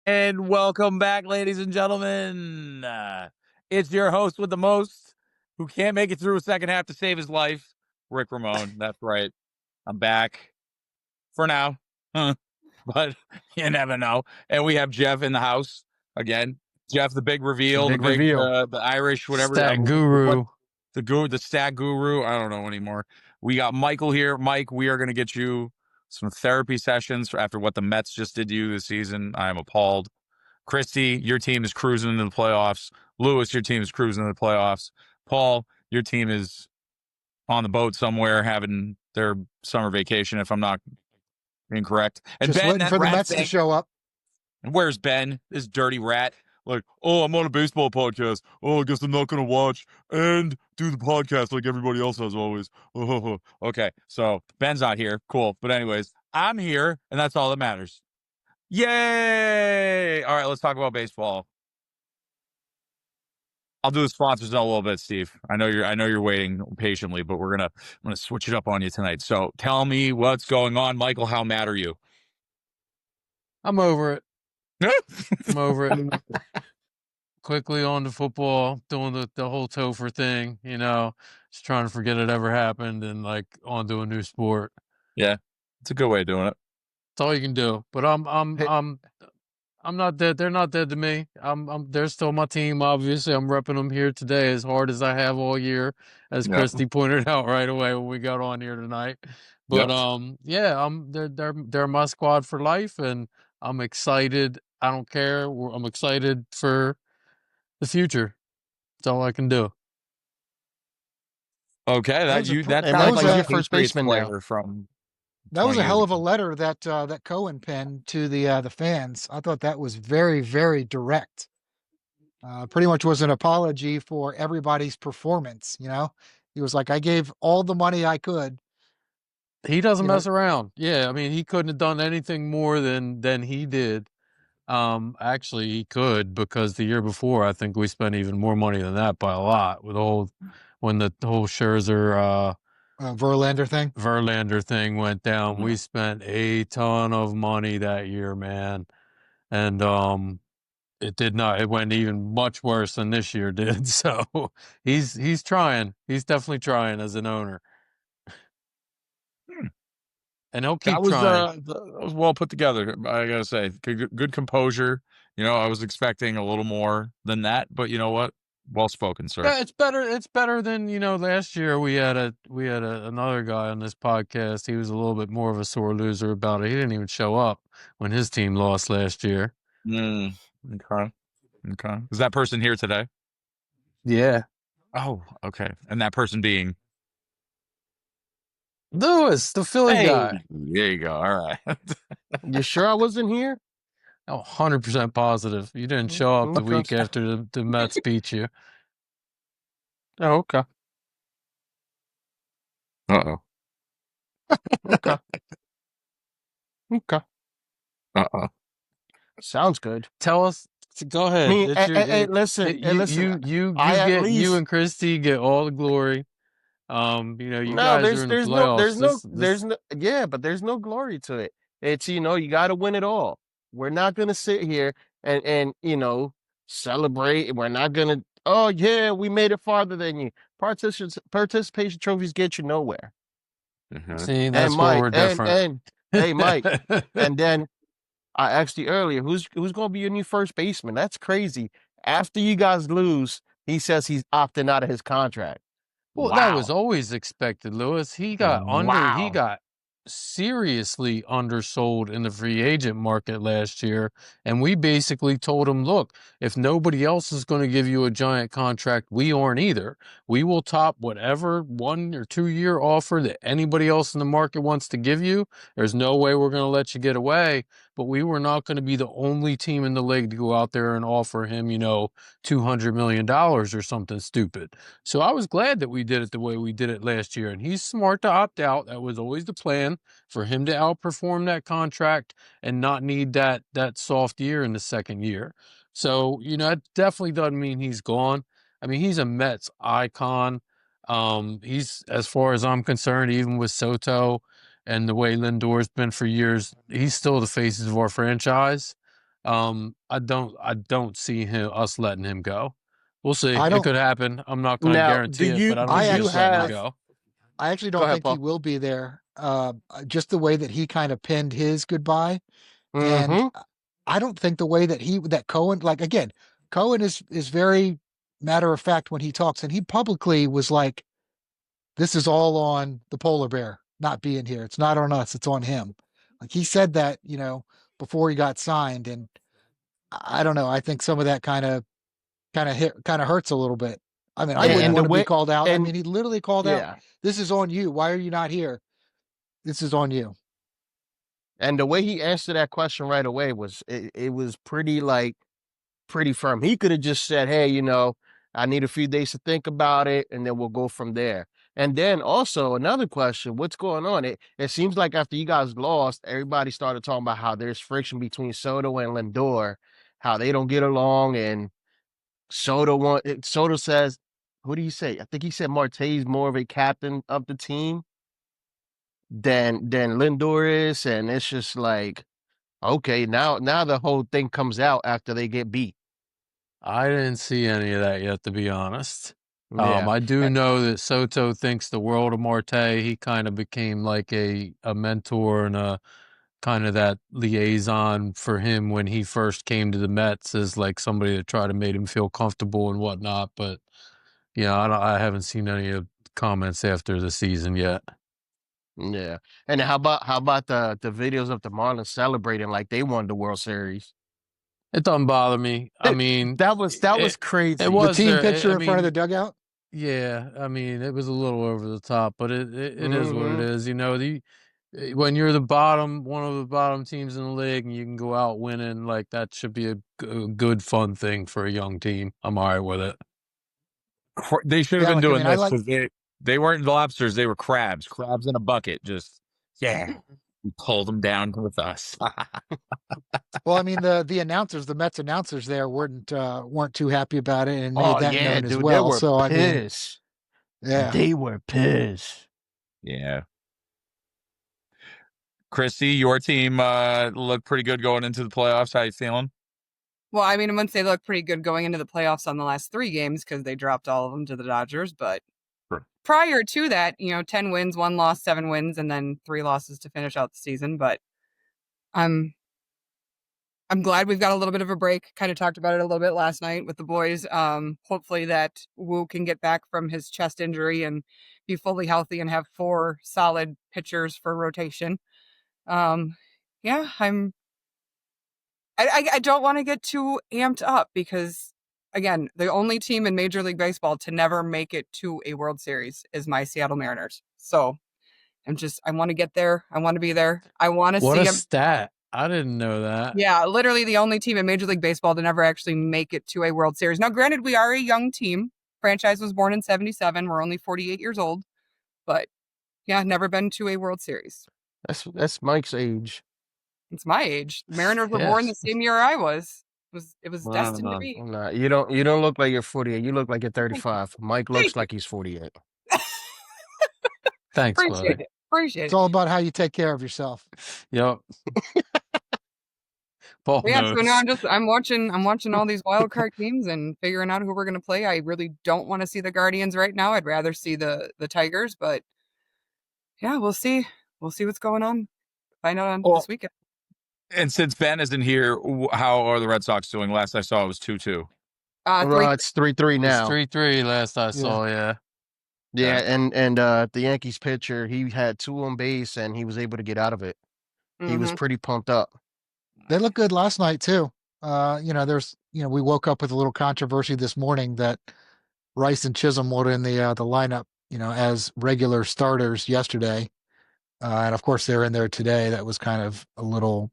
And welcome back, ladies and gentlemen. It's your host with the most, who can't make it through a second half to save his life, Rick Ramone. That's right. I'm back for now, but you never know. And we have Jeff in the house again. Jeff, the big reveal, the Irish, whatever. Stat guru. The stat guru. I don't know anymore. We got Michael here. Mike, we are going to get you some therapy sessions after what the Mets just did to you this season. I am appalled. Christy, your team is cruising into the playoffs. Lewis, your team is cruising into the playoffs. Paul, your team is on the boat somewhere having their summer vacation, if I'm not incorrect. And just Ben, waiting for the Mets to show up. And where's Ben, this dirty rat? Like, oh, I'm on a baseball podcast. Oh, I guess I'm not going to watch and do the podcast like everybody else has always. Oh, okay, so Ben's not here. Cool. But anyways, I'm here, and that's all that matters. Yay! All right, let's talk about baseball. I'll do the sponsors in a little bit, Steve. I know you're waiting patiently, but I'm gonna switch it up on you tonight. So tell me what's going on, Michael. How mad are you? I'm over it. I'm over it. Quickly on to football, doing the whole Topher thing, just trying to forget it ever happened and like on to a new sport. Yeah, it's a good way of doing it. That's all you can do. But I'm not dead. They're not dead to me. They're still my team. Obviously, I'm repping them here today as hard as I have all year, as Christy pointed out right away when we got on here tonight. But they're my squad for life, and I'm excited. I don't care. I'm excited for the future. That's all I can do. Okay, that sounds like your first baseman player from. That was a hell of a letter that Cohen penned to the fans. I thought that was very, very direct. Pretty much was an apology for everybody's performance. He was like, I gave all the money I could. He doesn't mess around. Yeah, I mean, he couldn't have done anything more than he did. Actually, he could, because the year before, I think we spent even more money than that by a lot when the whole Scherzer Verlander thing went down. Mm-hmm. We spent a ton of money that year, man, and it went even much worse than this year did. So he's trying. He's definitely trying as an owner. And he'll keep trying. That was well put together, I gotta say. Good composure. I was expecting a little more than that, but you know what? Well spoken, sir. Yeah, it's better. It's better than last year. We had another guy on this podcast. He was a little bit more of a sore loser about it. He didn't even show up when his team lost last year. Okay. Is that person here today? Yeah. Oh, okay. And that person being Lewis, the Philly guy. There you go. All right. You sure I wasn't here? Oh, 100% positive. You didn't show up the week after the Mets beat you. Oh, okay. Uh-oh. Okay. Okay. Uh-oh. Sounds good. Tell us. Go ahead. Listen. You and Christy get all the glory. You guys are in the playoffs. But there's no glory to it. It's, you got to win it all. We're not going to sit here and celebrate. We're not going to, oh yeah, we made it farther than you. Participation trophies get you nowhere. Mm-hmm. See, that's where we're different. And hey, Mike, and then I asked you earlier, who's going to be your new first baseman? That's crazy. After you guys lose, he says he's opting out of his contract. Well, that was always expected, Lewis. He got he got seriously undersold in the free agent market last year. And we basically told him, look, if nobody else is going to give you a giant contract, we aren't either. We will top whatever 1 or 2 year offer that anybody else in the market wants to give you. There's no way we're going to let you get away. But we were not going to be the only team in the league to go out there and offer him, $200 million or something stupid. So I was glad that we did it the way we did it last year. And he's smart to opt out. That was always the plan, for him to outperform that contract and not need that soft year in the second year. So, it definitely doesn't mean he's gone. I mean, he's a Mets icon. He's, as far as I'm concerned, even with Soto and the way Lindor's been for years, he's still the faces of our franchise. I don't see us letting him go. We'll see. I It don't- could happen. I'm not going to Now, guarantee it, but I don't I see actually- us letting him have- go. I actually Go don't ahead, think he Paul. will be there. Just the way that he kind of pinned his goodbye. Mm-hmm. And I don't think the way that Cohen, like, again, Cohen is very matter of fact when he talks, and he publicly was like, this is all on the polar bear not being here. It's not on us. It's on him. Like, he said that, before he got signed. And I don't know. I think some of that kind of hurts a little bit. I mean, I And wouldn't the want to be way- called out. I and- mean, he literally called out, Yeah. this is on you. Why are you not here? This is on you. And the way he answered that question right away was it was pretty firm. He could have just said, "Hey, I need a few days to think about it, and then we'll go from there." And then also another question: what's going on? It seems like after you guys lost, everybody started talking about how there's friction between Soto and Lindor, how they don't get along, and Soto says, "What do you say?" I think he said Marte's more of a captain of the team than Lindor is, and it's just like, okay, now the whole thing comes out after they get beat. I didn't see any of that yet, to be honest. Yeah. I do know that Soto thinks the world of Marte. He kind of became like a mentor and a kind of that liaison for him when he first came to the Mets, as like somebody that tried to make him feel comfortable and whatnot. But I haven't seen any of the comments after the season yet. Yeah. And how about the videos of the Marlins celebrating like they won the World Series? It doesn't bother me. I mean, that was crazy. It was The team there. picture I in front of mean, the dugout. Yeah, I mean, it was a little over the top, but it is what it Mhm. is. When you're one of the bottom teams in the league, and you can go out winning, like that should be a good, fun thing for a young team. I'm all right with it. They should have Yeah, been like, I doing mean, I this like- because they weren't lobsters. They were crabs in a bucket. Just, yeah, we pulled them down with us. Well, I mean, the announcers, the Mets announcers there weren't too happy about it and made that known as dude, well. they were So I mean, pissed. yeah. They were pissed. Yeah. Christy, your team looked pretty good going into the playoffs. How you feeling? Well, I mean, I wouldn't say they look pretty good going into the playoffs on the last 3 games because they dropped all of them to the Dodgers. But Sure. prior to that, 10 wins, 1 loss, 7 wins, and then 3 losses to finish out the season. But I'm glad we've got a little bit of a break. Kind of talked about it a little bit last night with the boys. Hopefully that Wu can get back from his chest injury and be fully healthy and have 4 solid pitchers for rotation. Yeah, I don't want to get too amped up because, again, the only team in Major League Baseball to never make it to a World Series is my Seattle Mariners. So I want to get there. I want to be there. I want to see What a them. stat! I didn't know that. Yeah, literally the only team in Major League Baseball to never actually make it to a World Series. Now, granted, we are a young team. Franchise was born in 1977. We're only 48 years old. But, yeah, never been to a World Series. That's Mike's age. It's my age. Mariners were born the same year I was. It was destined to be. Nah, you don't look like you're 48. You look like you're 35. Mike looks like he's 48. Thanks, Appreciate buddy. it. Appreciate It's it. all about how you take care of yourself. Yep. Paul Yeah, knows. so now I'm watching all these wild card teams and figuring out who we're gonna play. I really don't want to see the Guardians right now. I'd rather see the Tigers, but yeah, we'll see. We'll see what's going on. Find out on this weekend. And since Ben isn't here, how are the Red Sox doing? Last I saw it was 2-2. It's 3-3 now. It's 3-3 last I saw, yeah. Yeah, and the Yankees pitcher, he had 2 on base and he was able to get out of it. He was pretty pumped up. They looked good last night too. We woke up with a little controversy this morning that Rice and Chisholm were in the lineup, as regular starters yesterday. And of course they're in there today. That was kind of a little,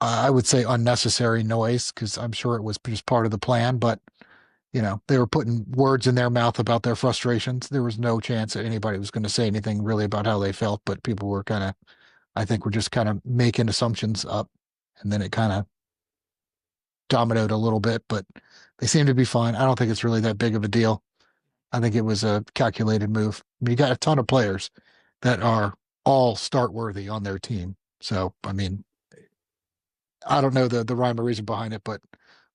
I would say, unnecessary noise because I'm sure it was just part of the plan, but they were putting words in their mouth about their frustrations. There was no chance that anybody was going to say anything really about how they felt, but people were I think we're just kind of making assumptions up, and then it kind of dominoed a little bit, but they seem to be fine. I don't think it's really that big of a deal. I think it was a calculated move. I mean, you got a ton of players that are all start worthy on their team. So, I mean, I don't know the rhyme or reason behind it, but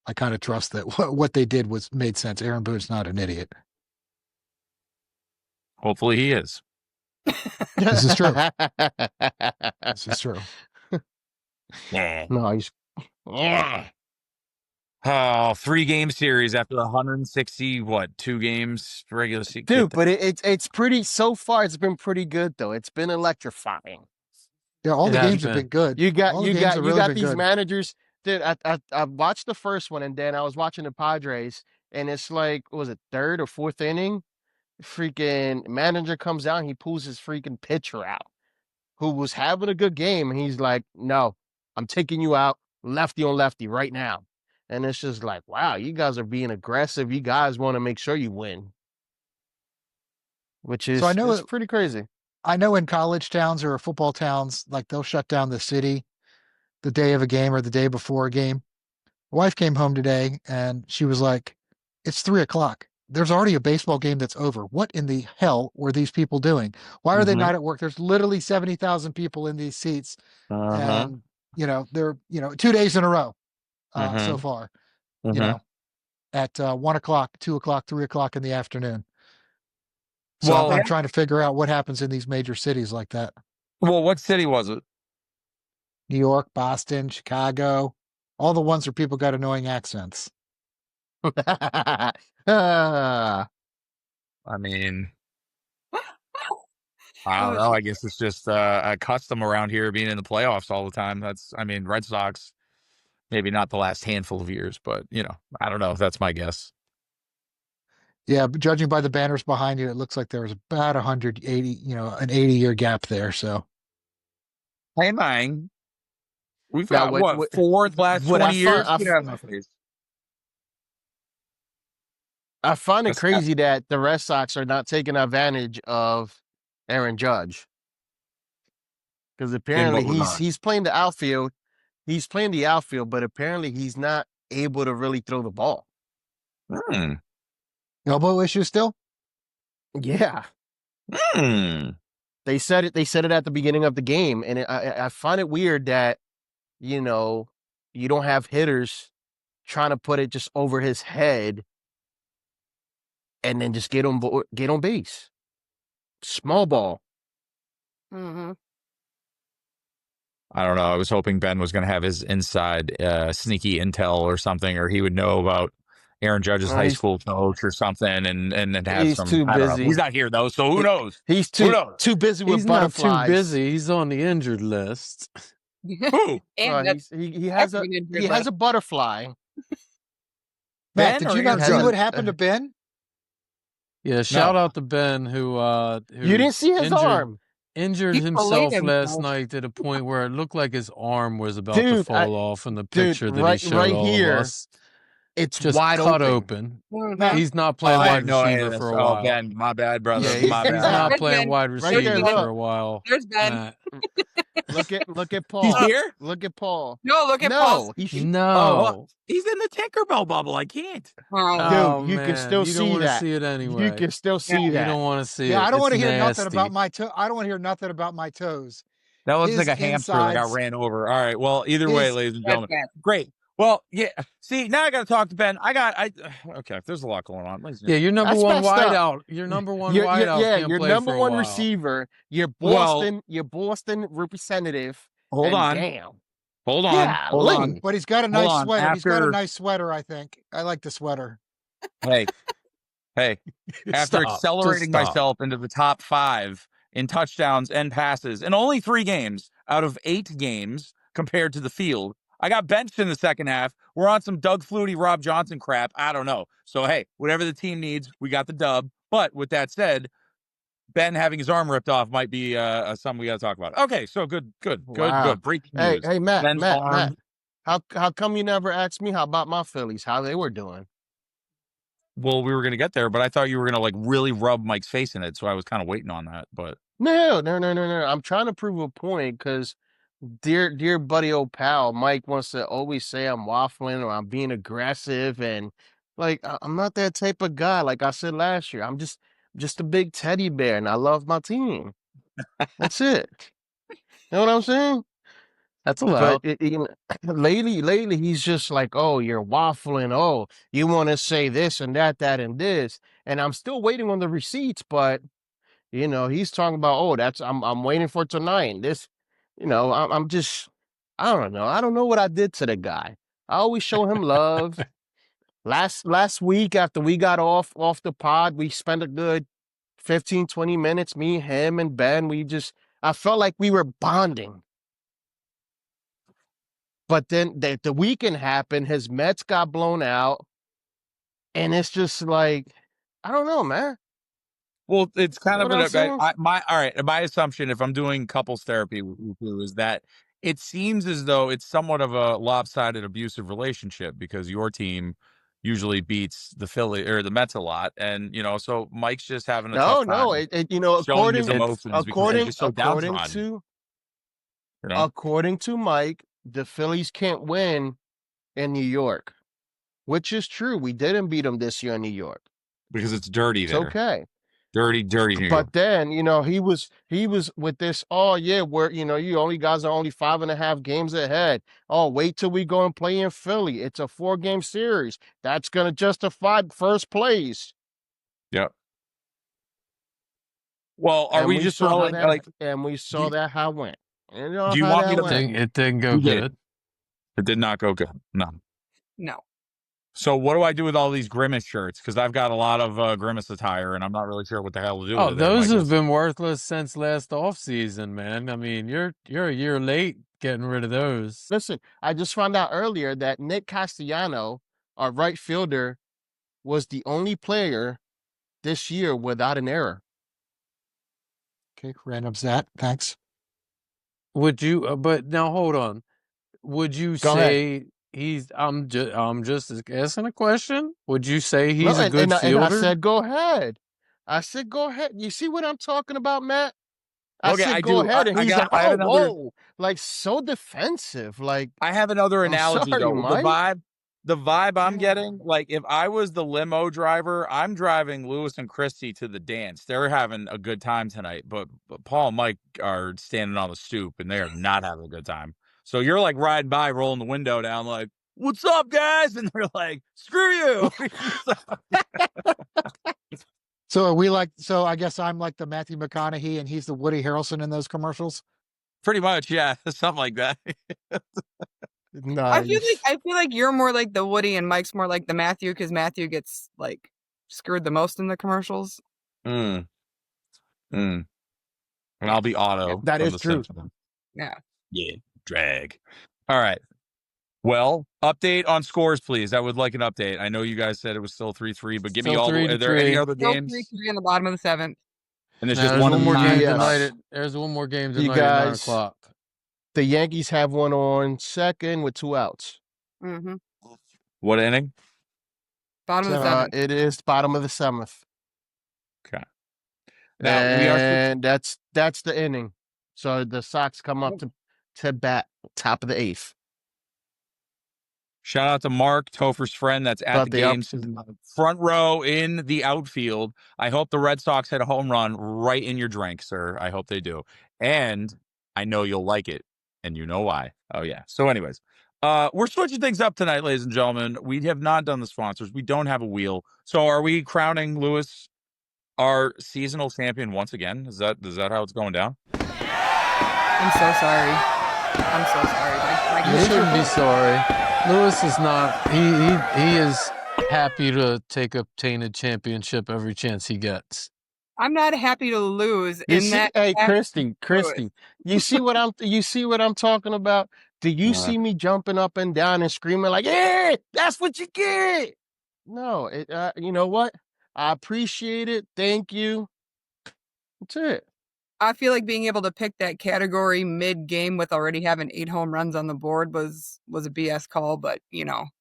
I kind of trust that what they did made sense. Aaron Boone's not an idiot. Hopefully he is. This is true. This is true. No, he's. Yeah. Oh, 3-game series after the 160, 2 games regular season. Dude, but it's pretty, so far it's been pretty good though. It's been electrifying. Yeah, all It the has games have been. been good. You got All the you games got have you really got been these good. managers. Dude, I watched the first one and then I was watching the Padres and it's like, what was it, third or fourth inning? Freaking manager comes out and he pulls his freaking pitcher out who was having a good game and he's like, "No, I'm taking you out lefty on lefty right now." And it's just like, wow, you guys are being aggressive. You guys want to make sure you win. Which is, So I know it's pretty crazy. I know in college towns or football towns, like they'll shut down the city the day of a game or the day before a game. My wife came home today and she was like, "It's 3:00. There's already a baseball game that's over. What in the hell were these people doing? Why are they not at work? There's literally 70,000 people in these seats, and they're 2 days in a row so far. At 1:00, 2:00, 3:00 in the afternoon. So Well, I'm trying to figure out what happens in these major cities like that. Well, what city was it? New York, Boston, Chicago, all the ones where people got annoying accents. I mean, I don't know. I guess it's just a custom around here being in the playoffs all the time. Red Sox, maybe not the last handful of years, but, I don't know. That's my guess. Yeah, but judging by the banners behind you, it looks like there was about 180, an 80-year gap there. So, Hey, man. We've Now, got, 4 the last 20 years? Get out of my face. I find it That's crazy that the Red Sox are not taking advantage of Aaron Judge. Because apparently he's playing the outfield. He's playing the outfield, but apparently he's not able to really throw the ball. Elbow issue still? Yeah. They said it at the beginning of the game, and I find it weird that, you don't have hitters trying to put it just over his head and then just get on base. Small ball. Mm-hmm. I don't know. I was hoping Ben was going to have his inside sneaky intel or something, or he would know about Aaron Judge's high school coach or something, and have he's some. too I don't know. busy. He's not here though, so who knows? He's too busy with He's butterflies. not too busy. He's on the injured list. Who? And He has a butterfly. Matt, Ben did or you not Aaron see Judge? what happened to Ben? Yeah, shout out to Ben who You didn't see his arm. Injured He himself bullied last himself. night to the point where it looked like his arm was about to Dude, fall off in the picture that right- he showed right all here, of us. It's Just wide cut open. open. He's not playing I wide had no idea receiver this. for a while. Ben, my bad, brother. Yeah, my he's bad. not There's playing Ben. wide Right there, receiver look. for a while. There's Ben. Matt. Look at Paul. He's here? Look at Paul. No, look at Paul. No. He's in the Tinkerbell bubble. I can't. Oh, Dude, you can still you see don't wanna that. see it anyway. You can still see You that. don't want to see it. Yeah, I don't want to It's hear nothing nasty. about my toe. I don't want to hear nothing about my toes. That looks His like a hamster that got insides- ran over. All right. Well, either way, his- ladies and that's gentlemen. Ben. Great. Well, yeah. See, now I got to talk to Ben. Okay. There's a lot going on. Ladies and Yeah, your number That's one messed up. wideout. Your number one Your- wideout yeah, can't your play number for a one while. receiver, your Well- Boston representative. Hold and on. Damn. Hold on. Yeah, Hold on. Lee. But he's got a Hold nice on, sweater. He's got a after- nice sweater, I think. I like the sweater. Hey. After Stop. accelerating Just stop. myself into the top 5 in touchdowns and passes in only 3 games out of 8 games compared to the field, I got benched in the second half. We're on some Doug Flutie, Rob Johnson crap. I don't know. So, hey, whatever the team needs, we got the dub. But with that said, Ben having his arm ripped off might be something we got to talk about. Okay, so good. Wow. Breaking Hey, news. hey, Matt, Ben's arm. Matt. How come you never asked me how about my Phillies, how they were doing? Well, we were going to get there, but I thought you were going to like really rub Mike's face in it. So I was kind of waiting on that. But No. I'm trying to prove a point because dear buddy old pal Mike wants to always say I'm waffling or I'm being aggressive, and like I'm not that type of guy. Like I said last year, I'm just a big teddy bear, and I love my team. That's it. You know what I'm saying? That's allowed. But lately, he's just like, oh, you're waffling. Oh, you want to say this and that, and this. And I'm still waiting on the receipts, but he's talking about, oh, I'm waiting for tonight. This, I'm just, I don't know. I don't know what I did to the guy. I always show him love. Last week after we got off the pod, we spent a good 15, 20 minutes, me, him, and Ben. I felt like we were bonding. But then the weekend happened, his Mets got blown out, and it's just like, I don't know, man. Well, it's kind of my assumption, if I'm doing couples therapy with you, is that it seems as though it's somewhat of a lopsided, abusive relationship because your team usually beats the Philly or the Mets a lot, and so Mike's just having a tough time showing his emotions because he's just so downtrodden. According to Mike, the Phillies can't win in New York, which is true. We didn't beat them this year in New York because it's dirty there. It's okay. Dirty New York. But then, he was with this, oh yeah, where you only guys are only 5.5 games ahead. Oh, wait till we go and play in Philly. It's a 4-game series. That's gonna justify first place. Yep. Well, are we just throwing and we saw that how it went. And do you want me to think it didn't go good? It did not go good. No. So what do I do with all these Grimace shirts? Because I've got a lot of Grimace attire, and I'm not really sure what the hell to do with it. Those have been worthless since last offseason, man. I mean, you're a year late getting rid of those. Listen, I just found out earlier that Nick Castellano, our right fielder, was the only player this year without an error. Okay, random Zat. Thanks. Would you? But now hold on. Would you say he's? I'm just asking a question. Would you say he's a good fielder? And I said, go ahead. You see what I'm talking about, Matt? I said, go ahead. And he's like, whoa. Like, so defensive. Like, I have another analogy, sorry, though. Mike. The vibe I'm getting, like, if I was the limo driver, I'm driving Lewis and Christy to the dance. They're having a good time tonight, but Paul and Mike are standing on the stoop, and they are not having a good time. So you're, like, riding by, rolling the window down, like, what's up, guys? And they're like, screw you. So I guess I'm like the Matthew McConaughey and he's the Woody Harrelson in those commercials? Pretty much, yeah. Something like that. Nice. I feel like you're more like the Woody and Mike's more like the Matthew because Matthew gets like screwed the most in the commercials. And I'll be Otto. That is true. Yeah. Yeah. Drag. All right. Well, update on scores, please. I would like an update. I know you guys said it was still 3-3, but give me all. Are there any other games? 3-3 in the bottom of the 7th. And there's just one more game tonight. There's one more game tonight at 9 o'clock. The Yankees have one on second with 2 outs. Mm-hmm. What inning? Bottom of the 7th. It is bottom of the 7th. Okay. Now that's the inning. So the Sox come up to bat top of the 8th. Shout out to Mark, Topher's friend that's at the game. Front row in the outfield. I hope the Red Sox hit a home run right in your drink, sir. I hope they do. And I know you'll like it. And you know why. Oh, yeah. So anyways, we're switching things up tonight, ladies and gentlemen. We have not done the sponsors. We don't have a wheel. So are we crowning Lewis our seasonal champion once again? Is that how it's going down? I'm so sorry. You shouldn't be sorry. Lewis is not. He is happy to take a tainted championship every chance he gets. I'm not happy to lose. Hey, Christy, you see what I'm talking about? Do you see me jumping up and down and screaming like, "Yeah, that's what you get"? No, you know what? I appreciate it. Thank you. That's it. I feel like being able to pick that category mid-game with already having 8 home runs on the board was a BS call, but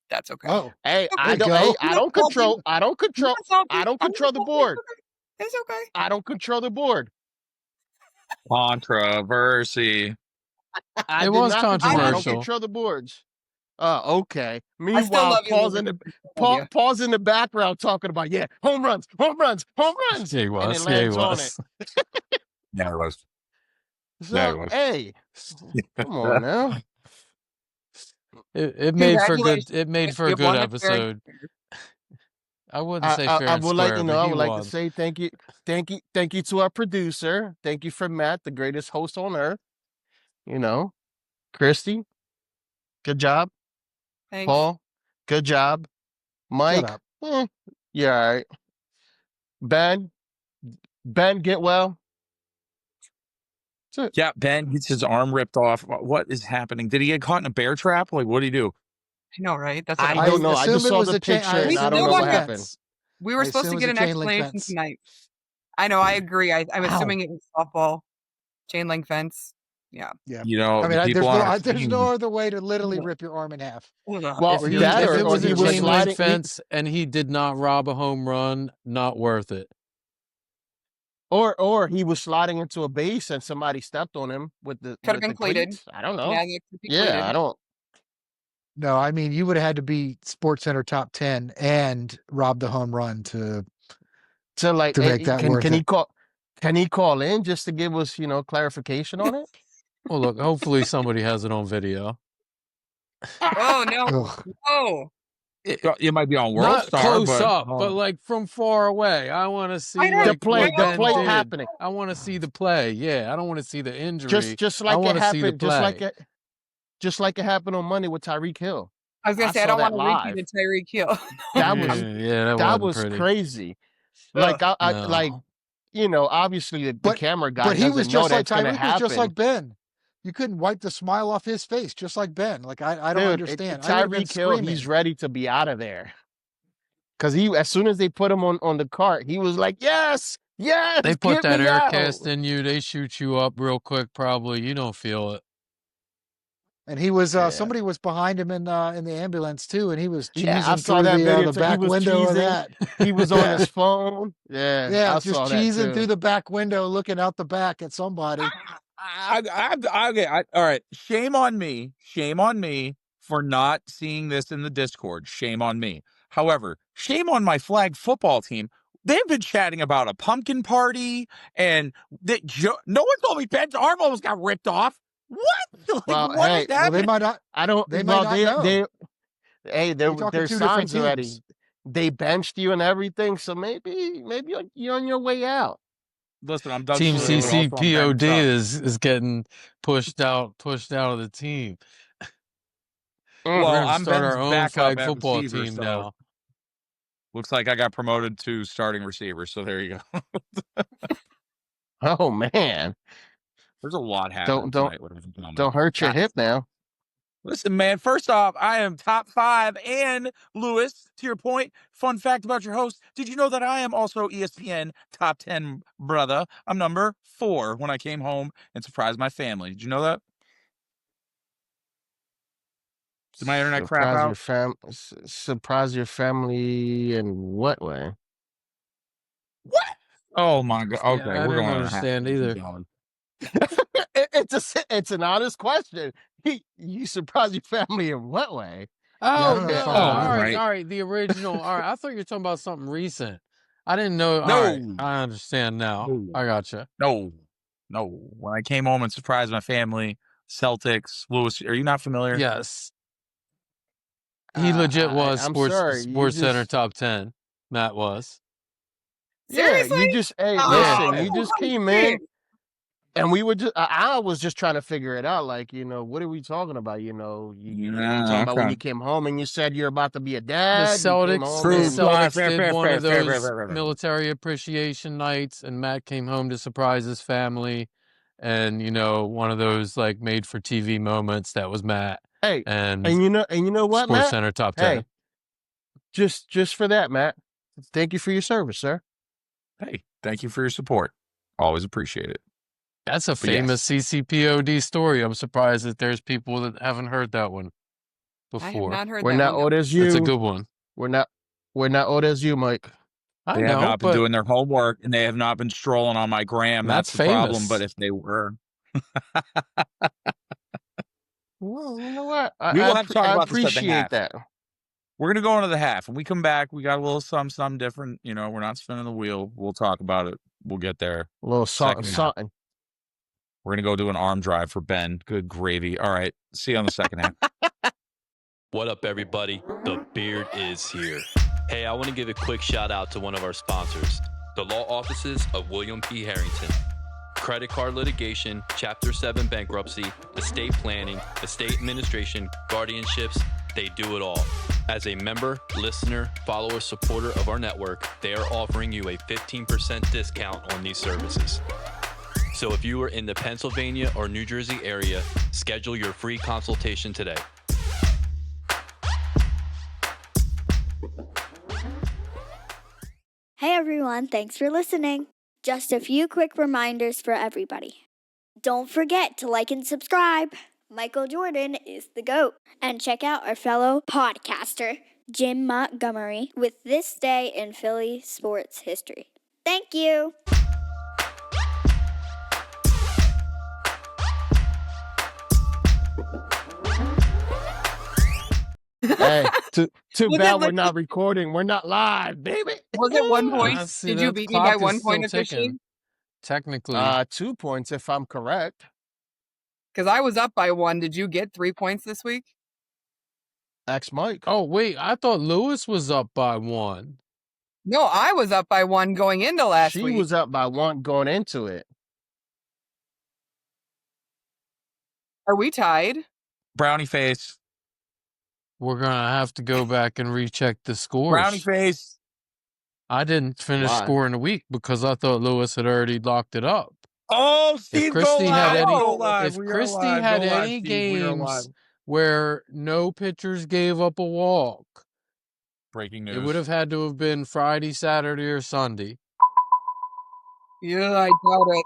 that's okay. Oh, hey, I don't control the board. It's okay. I don't control the board. Controversy. It was controversial. I don't control the boards. Okay. Meanwhile, Paul's in the background talking about home runs. Yeah, he was. And it lands on it. Yeah, it was. So, hey, come on now. It made for good. Congratulations. It made for a You good won the fair and episode. I wouldn't I, say I, fair I and would like, square, you but know, I he would like to won. say thank you to our producer. Thank you for Matt, the greatest host on earth. You know, Christy, good job. Thanks. Paul, good job. Mike, up. Yeah, all right. Ben, get well. That's it. Yeah, Ben gets his arm ripped off. What is happening? Did he get caught in a bear trap? Like, what did he do? I know, right? That's what I I'm don't know. I assume just it saw was the a chain. picture and I assume don't it know was what a happened. We were I supposed to assume it get was an a chain link explanation fence. tonight. I know. I agree. I'm Ow. assuming it was softball chain link fence. Yeah. Yeah. You know, I the mean, people on our there's team. no other way to literally rip your arm in half. Well, If that if it or was he a was chain chain link sliding. fence and he did not rob a home run, not worth it. Or he was sliding into a base and somebody stepped on him with the Could have been cleated. cleats. I don't know. Yeah, it could be Yeah, cleated. I don't. No, I mean, you would have had to be Sports Center top 10 and rob the home run to like make that worth can it. he call? Can he call in just to give us clarification on it? Well, look, hopefully somebody has it on video. Oh no! Ugh. Oh, It might be on World Not Star, close but up, but like from far away. I want to see I know. The like play, what the Ben play did. happening. I want to see the play. Yeah, I don't want to see the injury. Just I like it want to see the happened. play. Just like it happened on Monday with Tyreek Hill. I was gonna say I saw don't want that to live. repeat a Tyreek Hill. That was yeah, that wasn't was pretty. crazy. Like Ugh. I No. like obviously the But- camera guy But he doesn't was know just like that's going to Tyreek was happen. just like Ben. You couldn't wipe the smile off his face, just like Ben. Like I don't understand. I would've been Tyreek Hill, he's screaming. ready to be out of there. Because as soon as they put him on the cart, he was like, yes, They put get that me air out. cast in you. They shoot you up real quick. Probably you don't feel it. And he was Yeah. somebody was behind him in the ambulance too, and he was cheesing Yeah, I saw through that video the too. back He was window of cheesing. that. He was on Yeah. his phone. Yeah, Yeah, I just saw that cheesing too. through the back window, looking out the back at somebody. All right. Shame on me. Shame on me for not seeing this in the Discord. Shame on me. However, shame on my flag football team. They've been chatting about a pumpkin party, and no one told me Ben's arm almost got ripped off. What? Like, Well, what hey, is Well, happening? they might not. I don't. They well, might not know. Hey, You're talking there's two different signs already. teams. They benched you and everything, so maybe you're on your way out. Listen, I'm Doug Team Flutie, but also I'm Ben CCPOD Chuck. is getting pushed out of the team. Well, We're gonna I'm start Ben's our own backup flag at football receiver, team so now. looks like I got promoted to starting receiver. So there you go. Oh man, There's a lot happening don't tonight. don't hurt your hip now. Listen, man, first off, I am top 5. And Lewis, to your point, fun fact about your host, did you know that I am also ESPN top 10 brother? I'm number 4 when I came home and surprised my family. Did you know that? Did my internet crap out? Surprise your family in what way? What? Oh my God. Okay, Yeah, I we're didn't going understand either. It's an honest question. You surprise your family in what way? I Oh don't know no! if I All believe right, it. all right. The original. All right, I thought you were talking about something recent. I didn't know. No. All right, I understand now. No. I gotcha. No. When I came home and surprised my family, Celtics, Lewis, are you not familiar? Yes, he legit was I'm Sports sorry, Center top 10. Matt was. Seriously? Yeah, you just Oh, listen. You just came in, and we were just. I was just trying to figure it out. Like, what are we talking about? You talking about when you came home and you said you're about to be a The dad. You came home Celtics Fair, did one of those fair. military appreciation nights, and Matt came home to surprise his family, and one of those like made for TV moments that was Matt. Hey, and you know what, Sports Matt? Center top 10. Hey, just for that, Matt. Thank you for your service, sir. Hey, thank you for your support. Always appreciate it. That's a famous CCPOD story. I'm surprised that there's people that haven't heard that one before. I have not heard We're that not one. old as you. It's a good one. We're not old as you, Mike. They have not been doing their homework, and they have not been strolling on my gram. That's the problem. But if they were, well, you know what? We will have to talk I about this at the appreciate half. that. We're gonna go into the half. When we come back, we got a little something different. We're not spinning the wheel. We'll talk about it. We'll get there. A little something. We're gonna go do an arm drive for Ben. Good gravy. All right. See you on the second half. What up, everybody? The Beard is here. Hey, I want to give a quick shout out to one of our sponsors, the law offices of William P. Harrington. Credit card litigation, Chapter 7 bankruptcy, estate planning, estate administration, guardianships, they do it all. As a member, listener, follower, supporter of our network, they are offering you a 15% discount on these services. So if you are in the Pennsylvania or New Jersey area, schedule your free consultation today. Hey everyone, thanks for listening. Just a few quick reminders for everybody. Don't forget to like and subscribe. Michael Jordan is the GOAT. And check out our fellow podcaster, Jim Montgomery, with This Day in Philly Sports History. Thank you. Hey, too Was bad it we're like- not recording. We're not live, baby. Was it 1 point? See, Did you that beat me by clock is 1 still point officially? ticking. Technically. 2 points if I'm correct. Because I was up by 1. Did you get 3 points this week? Ask Mike. Oh, wait. I thought Lewis was up by 1. No, I was up by 1 going into last She week. was up by 1 going into it. Are we tied? Brownie face. We're going to have to go back and recheck the scores. Brownie face. I didn't finish Why? scoring the week because I thought Lewis had already locked it up. Oh, Steve, Christy go had live. any- Go live. if We are Christy live. had Go live, any Steve. We are live. games where no pitchers gave up a walk, Breaking news. it would have had to have been Friday, Saturday, or Sunday. Yeah, I doubt it.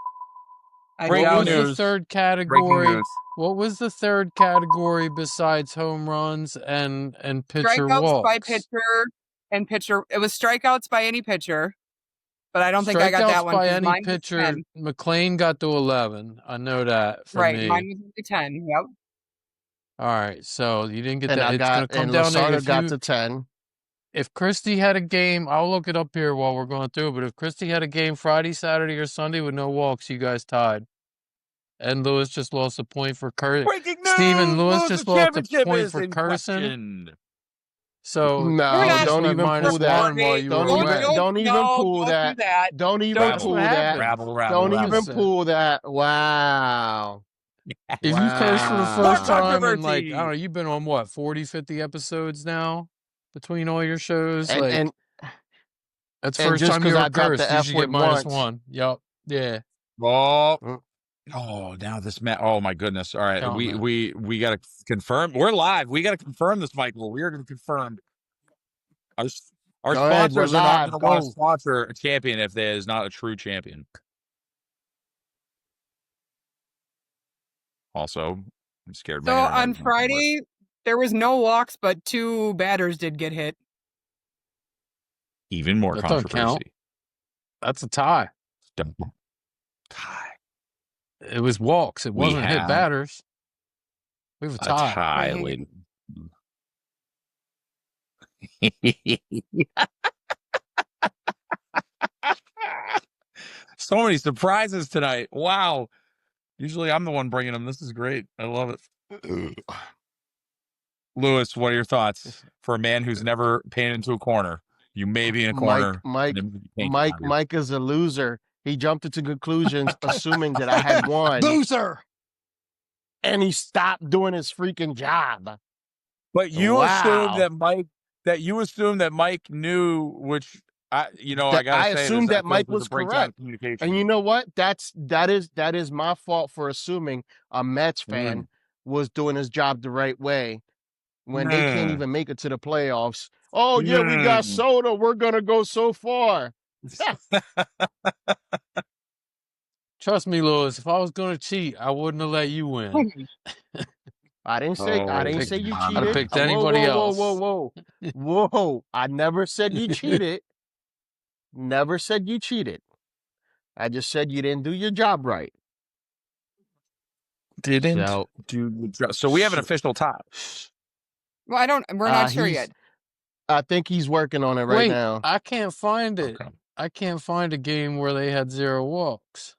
I Breaking What doubt was it. the news. third Breaking category? news. What was the third category besides home runs and pitcher Strikeouts walks? by pitcher and pitcher. It was strikeouts by any pitcher, but I don't think I got that Strikeouts one. by 'cause any mine was pitcher. 10. McLean got to 11. I know that for Right, me. mine was only 10. Yep. All right, so you didn't get And that. I It's going got to come and down to Lasarda if got you, to 10. if Christy had a game. I'll look it up here while we're going through. But if Christy had a game Friday, Saturday, or Sunday with no walks, you guys tied. And Lewis just lost a point for Curtis. Breaking news. Steven Lewis just the lost a championship point is for in cursing. question. So No, We're not- Lewis don't went even minus pull that. one while you were away. Don't even pull don't that. do that. Don't even That's pull what that. happened. Rabble, Don't rabble. even pull that. Wow. If you curse for the Wow. first More time in, like, I controversy. don't know, you've been on what, 40, 50 episodes now between all your shows? And, like, and that's the and first just time 'cause you ever I dropped cursed. the You F should word get minus once. 1. Yup. Yeah. Oh, Mm. oh, now this oh my goodness. All right. Count that. We got to confirm. We're live. We got to confirm this, Michael. We are going to confirm. Our Go ahead, sponsors we're are not live. going to want to Go. sponsor a champion if there is not a true champion. Also, I'm scared. So my internet on is not gonna work. Friday, there was no walks, but 2 batters did get hit. Even more That doesn't count. controversy. That's a tie. Double tie. It was walks. It We wasn't hit have batters. We have a A tie. tie, Right. lady. So many surprises tonight. Wow. Usually I'm the one bringing them. This is great. I love it. Lewis, what are your thoughts for a man who's never painted into a corner? You may be in a corner. Mike is a loser. He jumped into conclusions assuming that I had won. Loser. And he stopped doing his freaking job. But you Wow. assumed that Mike knew, which I assumed that Mike was correct. Communication. And you know what? That is my fault for assuming a Mets fan was doing his job the right way when they can't even make it to the playoffs. Oh yeah, we got Soto. We're gonna go so far. Trust me, Lewis, if I was going to cheat, I wouldn't have let you win. I didn't say you I'd cheated. have picked anybody else. Whoa. I never said you cheated. Never said you cheated. I just said you didn't do your job right. Didn't So- do the job. So we have an official top. Well, we're not sure he's- yet. I think he's working on it right Wait, now. I can't find it. Okay. I can't find a game where they had 0 walks.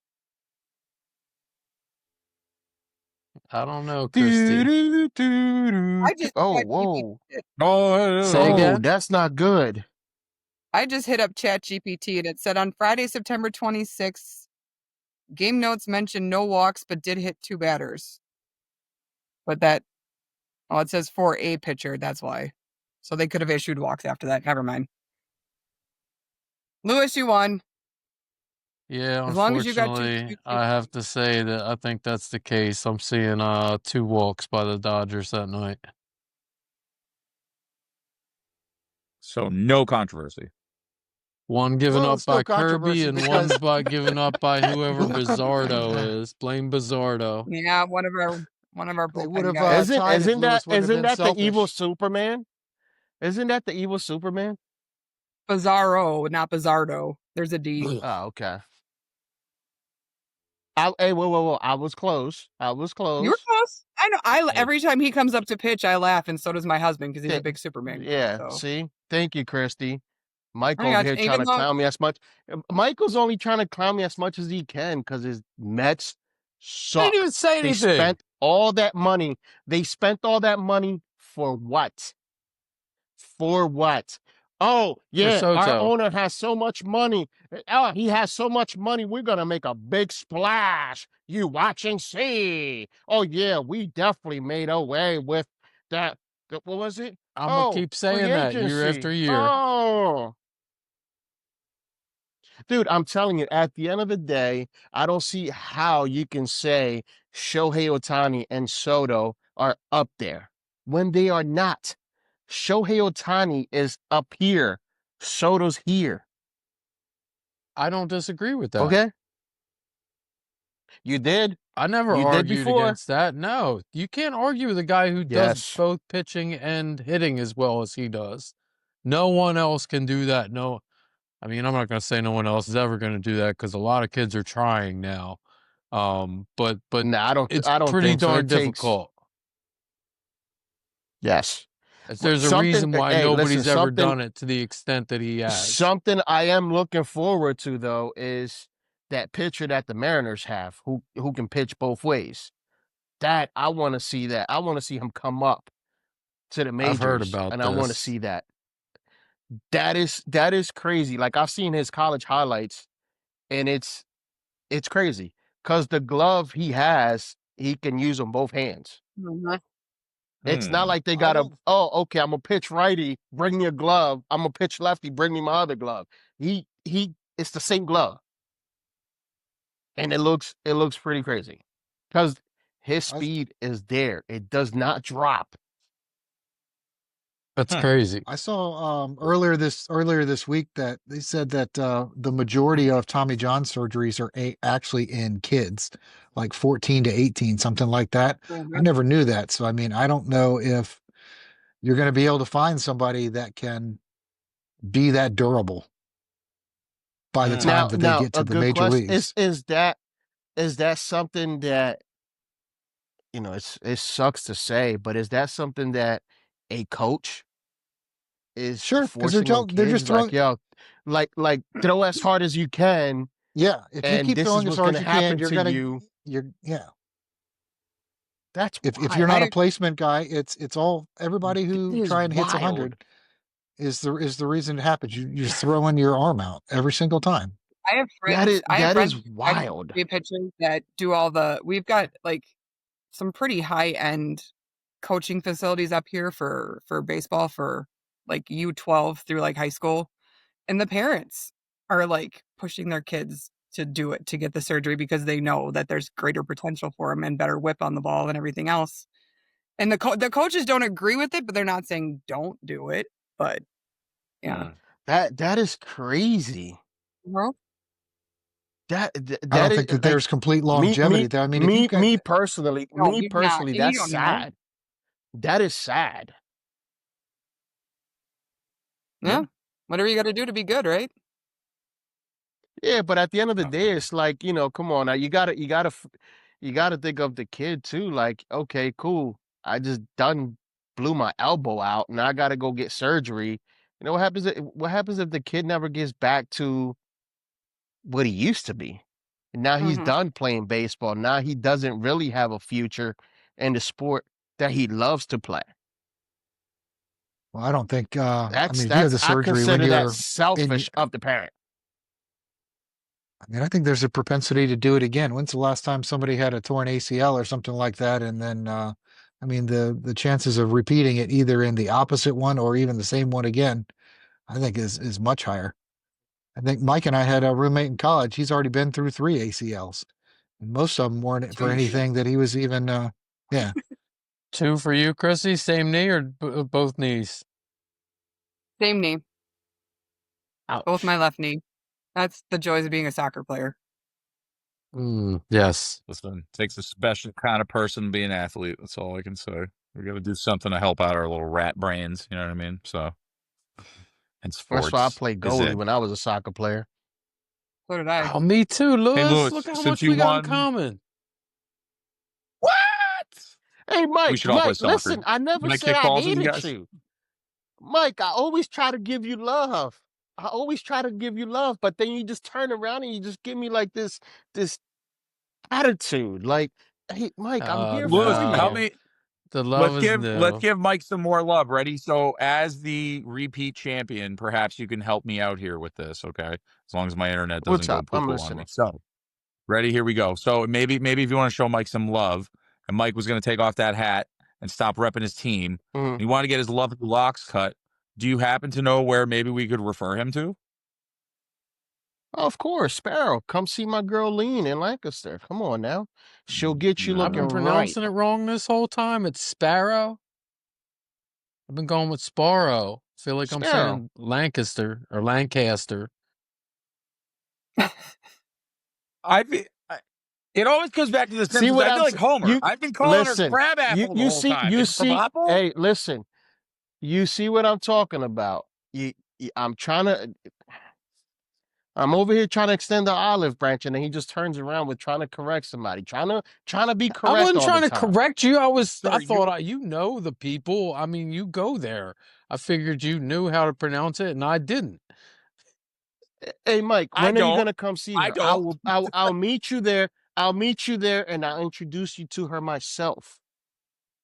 I don't know, Christy. I just Oh, ChatGPT whoa. it. Say Oh, again? that's not good. I just hit up ChatGPT and it said on Friday, September 26th, game notes mentioned no walks, but did hit 2 batters. But it says for a pitcher. That's why. So they could have issued walks after that. Never mind. Lewis, you won. Yeah, As long as you got unfortunately, I have to say that I think that's the case. I'm seeing 2 walks by the Dodgers that night. So no controversy. One given Well, up it's no by Kirby controversy and one because given up by whoever Bizardo is. Blame Bizardo. Yeah, one of our they would bullpen have guys. tied if Lewis would have Isn't been that the evil selfish. Superman? Isn't that the evil Superman? Bizarro, not Bizardo. There's a D. Oh, okay. Hey, whoa. I was close. You were close. I know. Hey. Every time he comes up to pitch, I laugh, and so does my husband because he's Yeah, a big Superman. Yeah, So. see? Thank you, Christy. Mike I over got here you. trying Even to though clown me as much. Michael's only trying to clown me as much as he can because his Mets I didn't suck. even say They anything. spent all that money. They spent all that money for what? For what? Oh, yeah, our Soto. owner has so much money. Oh, he has so much money. We're going to make a big splash. You watch and see. Oh, yeah, we definitely made away with that. What was it? I'm going to keep saying that year after year. Oh. Dude, I'm telling you, at the end of the day, I don't see how you can say Shohei Otani and Soto are up there when they are not. Shohei Otani is up here. Soto's here. I don't disagree with that. Okay? You did? I never You did argued before? against that. No, you can't argue with a guy who does Yes. both pitching and hitting as well as he does. No one else can do that. No, I mean, I'm not going to say no one else is ever going to do that because a lot of kids are trying now. But Nah, it's I don't pretty think so. darn It takes- difficult. Yes. There's a Something- reason why hey, nobody's listen, ever something- done it to the extent that he has. Something I am looking forward to, though, is that pitcher that the Mariners have who can pitch both ways. That I want to see that. I want to see him come up to the majors. I've heard about and this. I want to see that. That is crazy. Like I've seen his college highlights, and it's crazy because the glove he has, he can use on both hands. Mhm. It's not like they got okay, I'm gonna pitch righty, bring me a glove. I'm gonna pitch lefty, bring me my other glove. It's the same glove. And it looks pretty crazy. Because his speed is there. It does not drop. That's crazy. I saw earlier this week that they said that the majority of Tommy John surgeries are actually in kids, like 14 to 18, something like that. I never knew that. So I mean, I don't know if you're going to be able to find somebody that can be that durable by the time that they get to the major leagues. Is that something that, you know, it sucks to say, but is that something that a coach is sure, because they're just throwing, like, yo, like throw as hard as you can. Yeah, if you keep throwing as hard as you can, you're That's if you're not a placement guy, it's all everybody who try and hits 100 is the reason it happens. You're throwing your arm out every single time. I have friends. That is wild. Pitchers that do we've got like some pretty high end coaching facilities up here for baseball for like U12 through like high school, and the parents are like pushing their kids to do it, to get the surgery, because they know that there's greater potential for them and better whip on the ball and everything else. And the coaches don't agree with it, but they're not saying don't do it. But yeah, that is crazy. Well, I don't think that there's complete longevity there. I mean, me personally, that's sad. That is sad. Yeah. Whatever you got to do to be good, right? Yeah, but at the end of the day, it's like, you know, come on now, you gotta think of the kid too. Like, okay, cool, I just blew my elbow out, and I gotta go get surgery. You know what happens? What happens if the kid never gets back to what he used to be? And now he's done playing baseball. Now he doesn't really have a future. in the sport that he loves to play. Well, I don't think. I mean, if you have That's the I surgery when consider that you're selfish of the parent. I mean, I think there's a propensity to do it again. When's the last time somebody had a torn ACL or something like that? And then, I mean, the chances of repeating it either in the opposite one or even the same one again, I think is much higher. I think Mike and I had a roommate in college. He's already been through 3 ACLs, and most of them weren't for anything that he was even. Yeah, 2 for you, Chrissy. Same knee or both knees? Same knee, Ouch. both my left knee. That's the joys of being a soccer player. Yes. Listen, it takes a special kind of person to be an athlete. That's all I can say. We got to do something to help out our little rat brains. You know what I mean? So, and sports. That's why I played is goalie it. when I was a soccer player. So did I. Oh, me too, Lewis. Lewis, Look how since much you we got in won- common. What? Hey, Mike, should all play soccer. listen, I never Can I said kick I balls with you hated guys? you. Mike, I always try to give you love. But then you just turn around and you just give me like this attitude. Like, hey, Mike, I'm here Lewis, for you. help me. The love is new. Let's give Mike some more love. Ready? So, as the repeat champion, perhaps you can help me out here with this, okay? As long as my internet doesn't What's go up? I'm poo-poo on listening. me. So, ready? Here we go. So, maybe if you want to show Mike some love, and Mike was going to take off that hat and stop repping his team, Mhm. he wanted to get his lovely locks cut. Do you happen to know where maybe we could refer him to? Oh, of course, Sparrow. Come see my girl Lean in Lancaster. Come on now. She'll get you I've been looking pronouncing right. it wrong this whole time. It's Sparrow. I've been going with Sparrow. I feel like I'm Sparrow. saying Lancaster or Lancaster. It always comes back to the See Simpsons. what I feel I'm like Homer. you- I've been calling listen, her crab apple the whole time. It's from Apple? hey, listen. You see what I'm talking about. I'm over here trying to extend the olive branch, and then he just turns around with trying to correct somebody, trying to be correct. I wasn't all trying the to time. correct you. I Sir, thought you know the people. I mean, you go there. I figured you knew how to pronounce it, and I didn't. Hey, Mike, I when are you don't. gonna come see her? I don't. I'll meet you there. I'll meet you there, and I'll introduce you to her myself.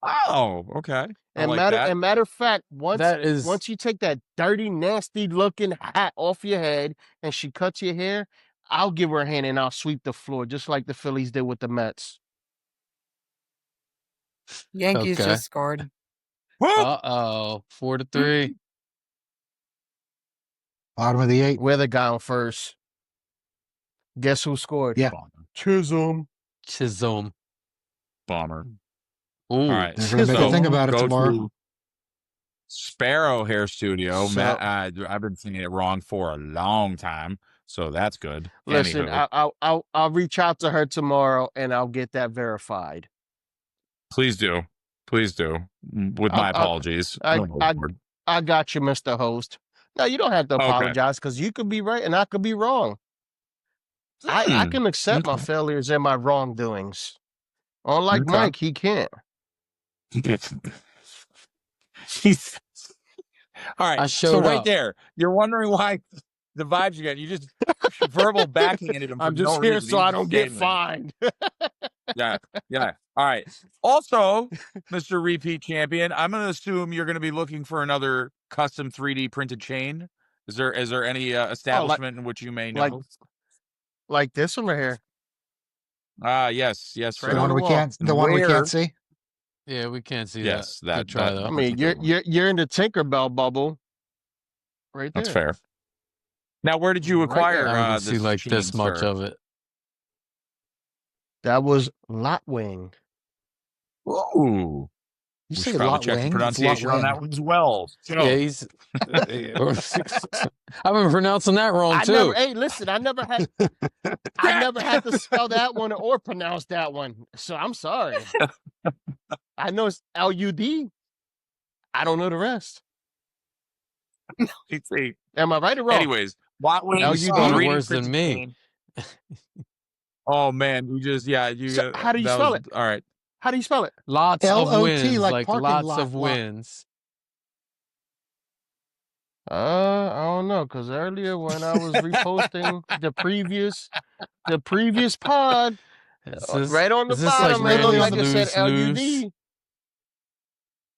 Oh, okay. I like that. Matter of fact, That once you take that dirty, nasty looking hat off your head and she cuts your hair, I'll give her a hand and I'll sweep the floor just like the Phillies did with the Mets. Yankees Okay. just scored. Whoop! 4-3. bottom of the 8. We're the guy on first. Guess who scored? Yeah. Chisholm. Bomber. Ooh. All right. They're going to make a thing about it go tomorrow. to Sparrow Hair Studio. So- Matt, I've been saying it wrong for a long time, so that's good. Listen, Anywho, I'll reach out to her tomorrow and I'll get that verified. please do. With my apologies. I Oh, got you, Mr. Host. No, you don't have to Okay. apologize because you could be right and I could be wrong. I can accept my failures and my wrongdoings. Unlike Okay. Mike, he can't. He's all right. I So showed right up. there, you're wondering why the vibes you get. You just verbal backing into him. For I'm just no here reason. so He's I don't get genuine. fined. Yeah. All right. Also, Mr. Repeat Champion, I'm going to assume you're going to be looking for another custom 3D printed chain. Is there any establishment in which you may know? Like this one right here. Yes, Right sir. The on one the we wall. can't. The one we Where- can't see. Yeah, we can't see Yes, that. Good try, though. I mean, That's a good one. you're in the Tinkerbell bubble. Right there. That's fair. Now, where did you Right acquire I didn't see this like chain, this much sir? of it. That was Lotwing. Ooh. You We say should probably lot check the wing. It's pronunciation lot on that wing. one as well. So, Yeah, he's. I've been pronouncing that wrong too. Hey, listen, I never had to spell that one or pronounce that one. So I'm sorry. I know it's L-U-D. I don't know the rest. let's see. Am I right or wrong? Anyways, Wattwing Now you you spelled it 3D worse than printed me. chain. Oh man, So how do you spell it? All right. How do you spell it? Lots of LOT, wins, like like parking lots lot, of lot. wins. I don't know, because earlier when I was reposting the previous pod, Right on the is this like bottom, it looked Randy's like it said lose-lose? LUV.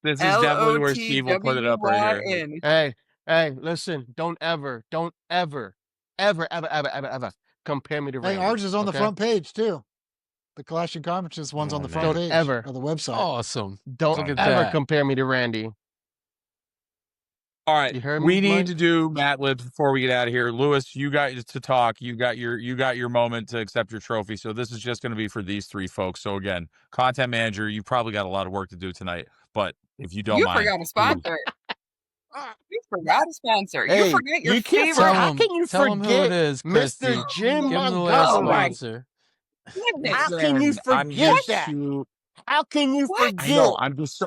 This is definitely where Steve will put it up right here. Hey, listen, don't ever compare me to Hey, Randy. ours is on the okay? front page too. The Clash and Conferences one's on the front Don't page ever. of the website. Awesome. Don't Look at ever that. compare me to Randy. All right, You heard we me, need Mike? to do Matt Libs before we get out of here. Lewis, you got to talk. You got your moment to accept your trophy. So this is just going to be for these three folks. So again, content manager, you probably got a lot of work to do tonight. But if you don't You mind, forgot a sponsor. You forgot a sponsor. Hey, you forget your you can't favorite. How can you Tell him who it forget is, Christy. Mr. Jim Give him the last Oh my Montgomery? sponsor. goodness. How can you I'm forget used that? to. How can you What? I forget? know. I'm just.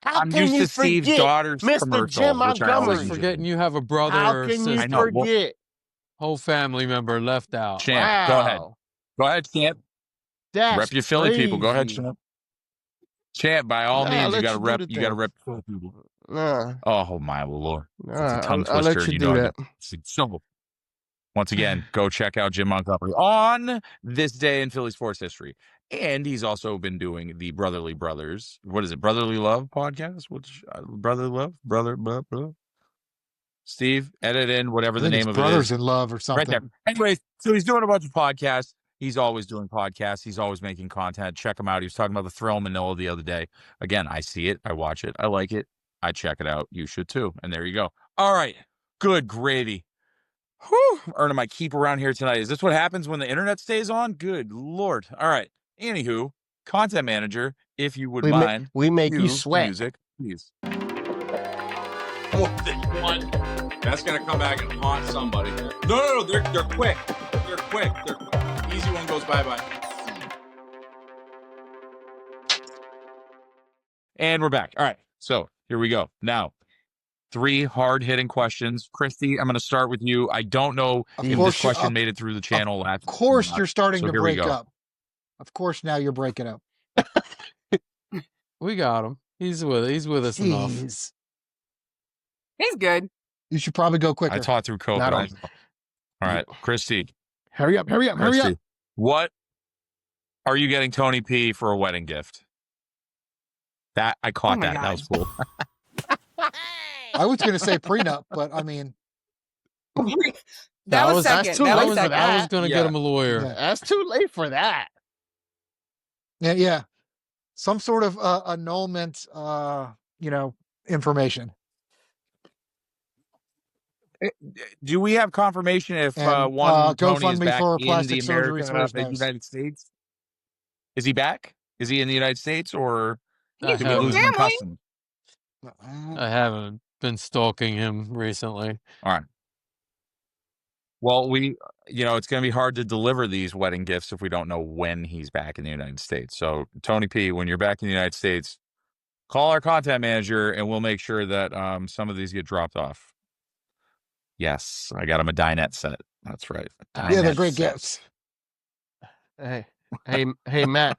How I'm can used you to Steve's forget daughter's Mr. commercial, Jim which I I always was Montgomery? enjoy. forgetting you have a brother How or can you sister. I know. Well, forget? Whole family member left out. Champ, go ahead. Wow, Go ahead, Champ. that's Rep your Philly people. Go ahead, crazy. Champ. Champ, by all Nah, I'll means, you let got to you do rep. the You got to thing. rep Philly people. Nah, Oh my lord, it's a tongue I'll let twister. you You do know, that. it's so. Once again, go check out Jim Montgomery on this day in Philly sports history. And he's also been doing the Brotherly Brothers. What is it? Brotherly Love podcast? Which Brotherly Love? Brother. Steve, edit in whatever I the think it's name of it Brothers is. in Love or Right there. something. Anyways, so he's doing a bunch of podcasts. He's always doing podcasts. He's always making content. Check him out. He was talking about the Thrill Manila the other day. Again, I see it. I watch it. I like it. I check it out. You should too. And there you go. All right. Good gravy. Whew, earning my keep around here tonight. Is this what happens when the internet stays on? Good Lord. All right. Anywho, content manager, if you would mind, we make you cue sweat. music, please. Oh, this one. That's going to come back and haunt somebody. No, they're quick. They're quick. Easy one goes bye-bye. And we're back. All right. So here we go. Now, 3 hard-hitting questions. Christy, I'm going to start with you. I don't know if this question made it through the channel. Of course, you're starting to break go. up. Of course, now you're breaking up. We got him. He's with us enough. Jeez. He's good. You should probably go quicker. I taught through COVID. Not All on. right, Christy. Hurry up. Christy, what are you getting Tony P for a wedding gift? That I caught my that. God. That was cool. I was going to say prenup, but I mean, That was that's second. too That late was for second. I was that. going to Yeah. get him a lawyer. Yeah. That's too late for that. yeah, some sort of annulment, information. Do we have confirmation if And, one Tony is GoFundMe back for in plastic the surgery for his the nose. United States? Is he back? Is he in the United States, or I did we lose him in family. customs? I haven't been stalking him recently. All right. Well, it's going to be hard to deliver these wedding gifts if we don't know when he's back in the United States. So, Tony P, when you're back in the United States, call our content manager and we'll make sure that some of these get dropped off. Yes, I got him a dinette set. That's right. Yeah, they're great gifts. Hey, Matt.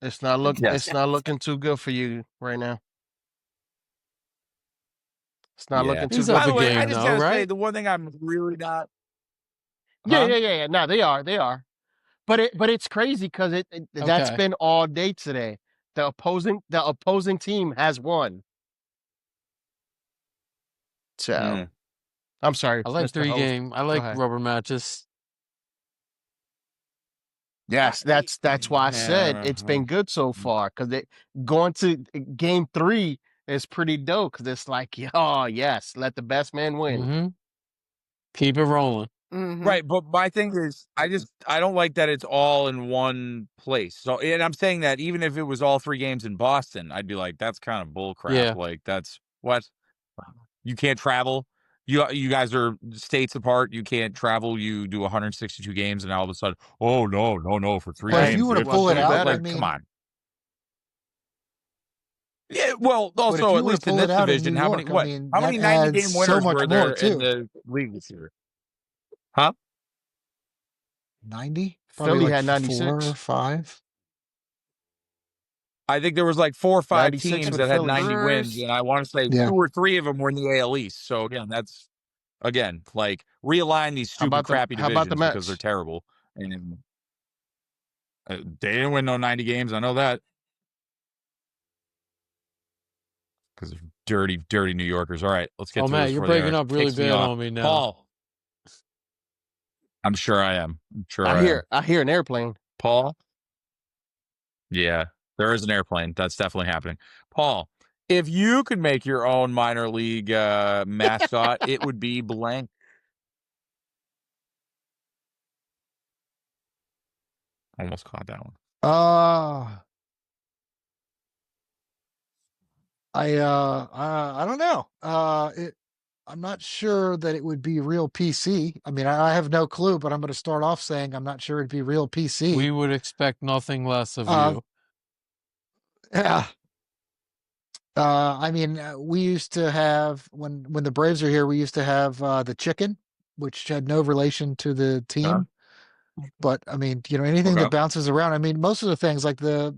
It's not looking too good for you right now. It's not looking too He's good. up By the a way, game I just now, gotta say, right? the one thing I'm really not. Yeah. No, they are. But it's crazy because that's Okay. been all day today. The opposing team has won. So Mm. I'm sorry. I like Mr. 3 Host. game. I like ahead. rubber matches. Yes, that's why I said it's been good so far. Because going to game 3 is pretty dope. Because it's like, oh yes, let the best man win. Mm-hmm. Keep it rolling. Mhm. Right, but my thing is, I don't like that it's all in one place. So, and I'm saying that even if it was all 3 games in Boston, I'd be like, that's kind of bull crap. Yeah. Like, that's what you can't travel. You guys are states apart. You can't travel. You do 162 games, and all of a sudden, oh no, for 3 But games. if you were to it's pull it so out, bad. I Like, mean, come on. Yeah, well, but if also you at were to least in pull this it out in division, New how York, many I mean, how many that 90 game adds so winners much were more, there too. in the league this year? Huh? 90? Philly Probably like had 96. 4 or 5. I think there was like 4 or 5 96 teams with that had Philly. 90 wins, and I want to say Yeah. 2 or 3 of them were in the AL East. So again, that's like realign these How stupid, about crappy how about the divisions because they're Mets? terrible. And They didn't win no 90 games. I know that. Because of dirty, dirty New Yorkers. All right, let's get Oh, to Matt, this you're before breaking the up really kicks me bad off. on me now. Paul. I'm sure I am. I hear an airplane. Paul? Yeah, there is an airplane. That's definitely happening. Paul, if you could make your own minor league mascot, it would be blank. Almost caught that one. I don't know. I'm not sure that it would be real PC. I mean, I have no clue, but I'm going to start off saying I'm not sure it'd be real PC. We would expect nothing less of you. Yeah. I mean, we used to have when the Braves are here, we used to have the chicken, which had no relation to the team. But I mean, anything that bounces around. I mean, most of the things like the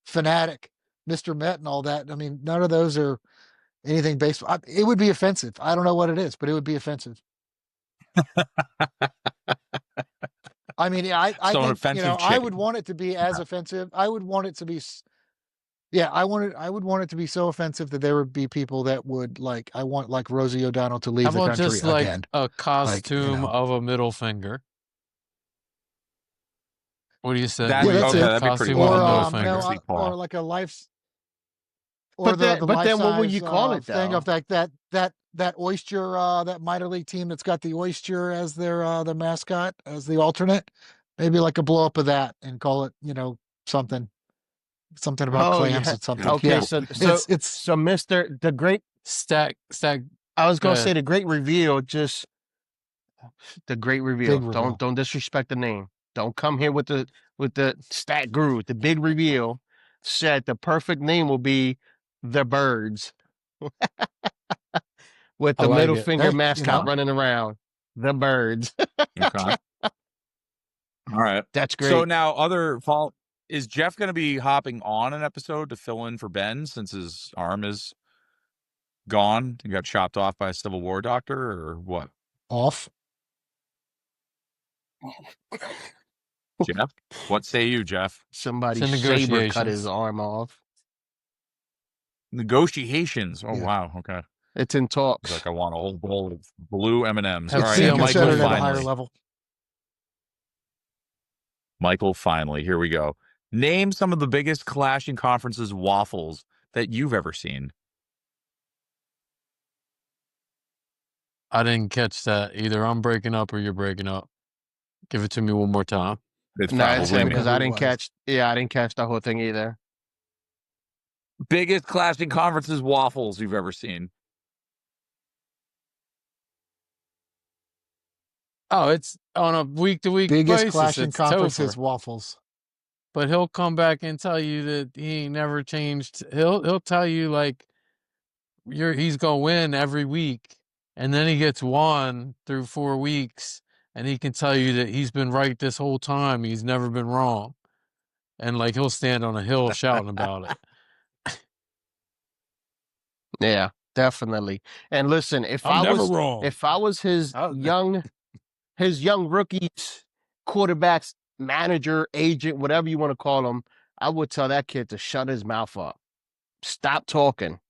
Fanatic, Mr. Met, and all that. I mean, none of those are anything baseball. It would be offensive. I don't know what it is, but it would be offensive. I mean, I think I would want it to be as offensive. I would want it to be. Yeah, I would want it to be so offensive that there would be people that would I want Rosie O'Donnell to leave How the about country just again. A costume of a middle finger? What do you say? That'd be pretty cool. Or like a life. Or but then what would you call it thing though? of that oyster, that minor league team that's got the oyster as their mascot, as the alternate? Maybe like a blow up of that and call it something about clams or something. Okay, yeah. so Mr. the Great Stack. I was gonna say the Great Reveal. Just the Great Reveal. Reveal. Don't disrespect the name. Don't come here with the Stat Guru. The Big Reveal said the perfect name will be the Birds, with the middle finger mascot running around. The Birds. Okay. All right. That's great. So now is Jeff going to be hopping on an episode to fill in for Ben since his arm is gone? He got chopped off by a Civil War doctor or what? Off. Jeff? What say you, Jeff? Somebody saber cut his arm off. Negotiations. Oh, wow. Okay. It's in talks. It's like I want a whole bowl of blue M&Ms. All right, Michael, at a higher level. Michael, finally, here we go. Name some of the biggest clashing conferences waffles that you've ever seen. I didn't catch that. Either I'm breaking up or you're breaking up. Give it to me one more time. It's him because I didn't catch. Yeah, I didn't catch the whole thing either. Biggest clashing conferences waffles you've ever seen. Oh, it's on a week-to-week basis. Biggest clashing conferences Topher. waffles. But he'll come back and tell you that he ain't never changed. He'll tell you he's gonna win every week, and then he gets 1 through 4 weeks, and he can tell you that he's been right this whole time. He's never been wrong, and he'll stand on a hill shouting about it. Yeah, definitely. And listen, if I was his young rookies, quarterbacks, manager, agent, whatever you want to call him, I would tell that kid to shut his mouth up. Stop talking.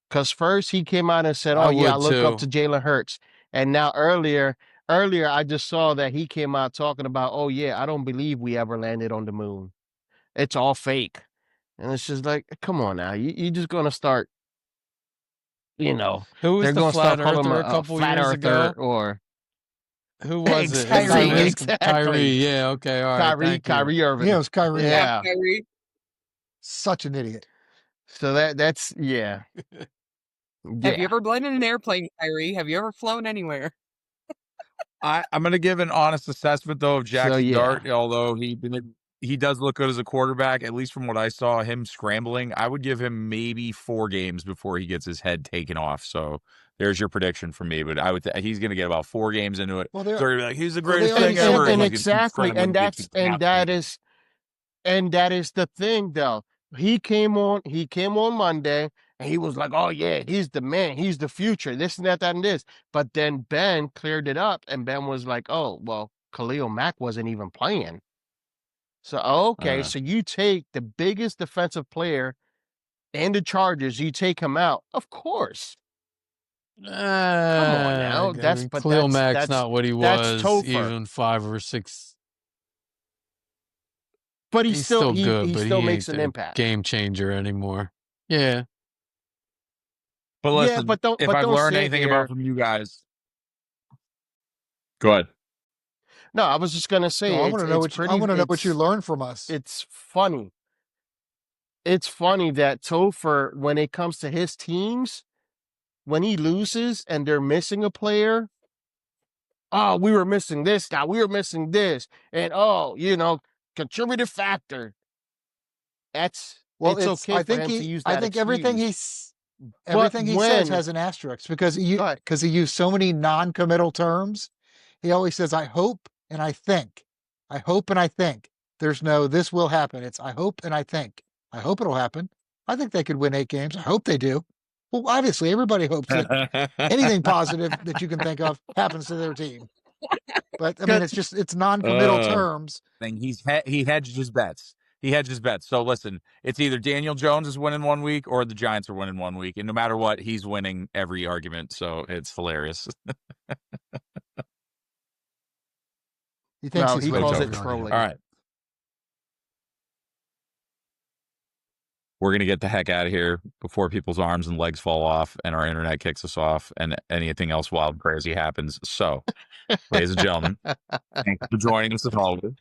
Because first he came out and said, I look up to Jalen Hurts. And now earlier, I just saw that he came out talking about, I don't believe we ever landed on the moon. It's all fake. And it's just come on now. You're just going to start, Who was they're the flat call him earther a couple flat years earther ago? Or who was it? Kyrie. Kyrie. Yeah. Okay. All right. Kyrie Irving. Yeah, it was Kyrie. Yeah. Kyrie. Such an idiot. So that's yeah. Have you ever blown in an airplane, Kyrie? Have you ever flown anywhere? I'm going to give an honest assessment though of Jackson Dart, although he does look good as a quarterback, at least from what I saw him scrambling. I would give him maybe 4 games before he gets his head taken off. So there's your prediction for me, but he's going to get about 4 games into it. Well, they're going to be like, he's the greatest thing ever. And exactly, and that is the thing though. He came on Monday and he was like, oh yeah, he's the man, he's the future, this and that and this. But then Ben cleared it up and Ben was like, oh, well, Khalil Mack wasn't even playing. So, okay, so you take the biggest defensive player and the Chargers, you take him out. Of course. Come on now. Khalil Mack's not what he was Topher. even 5 or 6. But he's still good, he but still he makes ain't an the impact. game changer anymore. Yeah. But listen, Yeah, but if I've learned anything about from you guys, go ahead. No, I was just gonna say I want to know what you learned from us. It's funny. It's funny that Topher, when it comes to his teams, when he loses and they're missing a player, oh, we were missing this guy, we were missing this, and contributive factor. It's okay for him to use that. I think everything he says has an asterisk because he used so many non-committal terms. He always says, "I hope and I think, I hope and I think." There's no "this will happen." It's "I hope and I think, I hope it'll happen. I think they could win 8 games. I hope they do." Well, obviously, everybody hopes that anything positive that you can think of happens to their team. But I mean, it's non-committal terms. He hedged his bets. So listen, it's either Daniel Jones is winning 1 week or the Giants are winning 1 week, and no matter what, he's winning every argument. So it's hilarious. He thinks he calls it trolling. All right. We're going to get the heck out of here before people's arms and legs fall off and our internet kicks us off and anything else wild and crazy happens. So, ladies and gentlemen, thanks for joining us as always.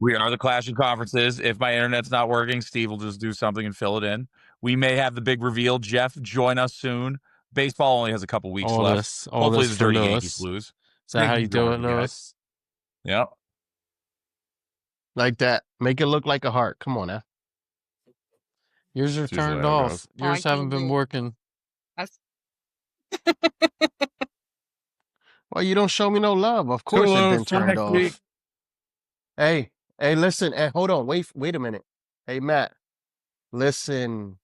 We are the Clash of Conferences. If my internet's not working, Steve will just do something and fill it in. We may have the big reveal. Jeff, join us soon. Baseball only has a couple weeks left. Hopefully the Dirty Yankees lose. Is that how you do it, Lewis? Yep. Like that. Make it look like a heart. Come on now. Yours are turned off. Yours haven't been working. Well, you don't show me no love. Of course it's been turned off. Hey, listen. Hey, hold on. Wait a minute. Hey, Matt. Listen.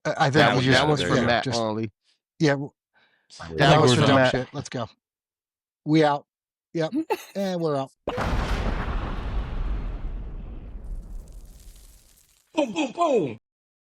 I think that was for Matt only. Yeah. That was for dumb shit. Let's go. We out. Yep. And we're out. Boom, boom, boom.